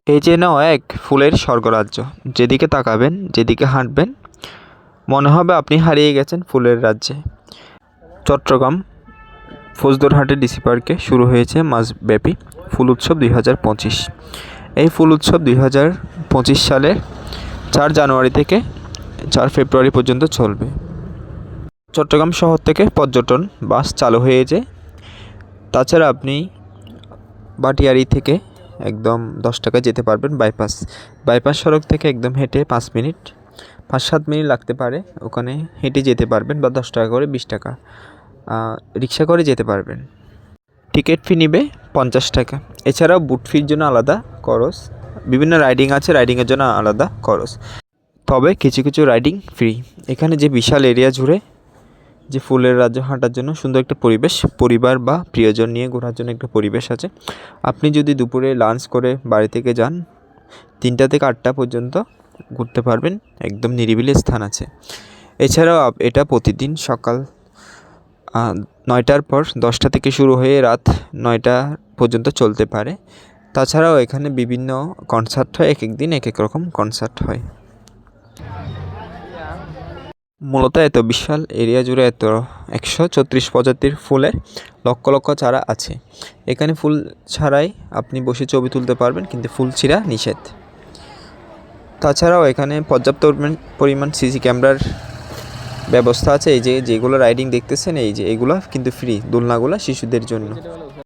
এই যেন এক ফুলের স্বর্গরাজ্য। যেদিকে তাকাবেন, যেদিকে হাঁটবেন, মনে হবে আপনি হারিয়ে গেছেন ফুলের রাজ্যে। চট্টগ্রাম ফজলুরহাটে ডিসি পার্কে শুরু হয়েছে মাসব্যাপী ফুল উৎসব 2025। এই ফুল উৎসব 2025 সালের 4 জানুয়ারি থেকে 4 ফেব্রুয়ারি পর্যন্ত চলবে। চট্টগ্রাম শহর থেকে পর্যটন বাস চালু হয়েছে। তাছাড়া আপনি বাটিয়ারি থেকে একদম 10 টাকায় যেতে পারবেন বাইপাস সড়ক থেকে একদম হেঁটে 5-7 মিনিট লাগতে পারে, ওখানে হেঁটে যেতে পারবেন, বা 10 টাকা করে 20 টাকা রিক্সা করে যেতে পারবেন। টিকিট ফি নেবে 50 টাকা। এছাড়াও বুট ফির জন্য আলাদা খরচ, বিভিন্ন রাইডিং আছে, রাইডিংয়ের জন্য আলাদা খরচ। তবে কিছু কিছু রাইডিং ফ্রি। এখানে যে বিশাল এরিয়া জুড়ে যে ফুলের রাজ্য হাঁটার জন্য সুন্দর একটা পরিবেশ, পরিবার বা প্রিয়জন নিয়ে ঘোরার জন্য একটা পরিবেশ আছে। আপনি যদি দুপুরে লাঞ্চ করে বাড়ি থেকে যান, 3টা থেকে 8টা পর্যন্ত ঘুরতে পারবেন, একদম নিরিবিলি স্থান আছে। এছাড়াও এটা প্রতিদিন সকাল 9টার পর 10টা থেকে শুরু হয়ে রাত 9টা পর্যন্ত চলতে পারে। তাছাড়াও এখানে বিভিন্ন কনসার্ট হয়, এক এক দিন এক এক রকম কনসার্ট হয়। মূলত এত বিশাল এরিয়া জুড়ে 134 প্রজাতির ফুলের লক্ষ লক্ষ চারা আছে। এখানে ফুল ছাড়াই আপনি বসে ছবি তুলতে পারবেন, কিন্তু ফুল ছিঁড়া নিষেধ। তাছাড়াও এখানে পর্যাপ্ত পরিমাণ সিসি ক্যামেরার ব্যবস্থা আছে। এই যেগুলো রাইডিং দেখতেছেন, এই যে এগুলো কিন্তু ফ্রি, দোলনাগুলো শিশুদের জন্য।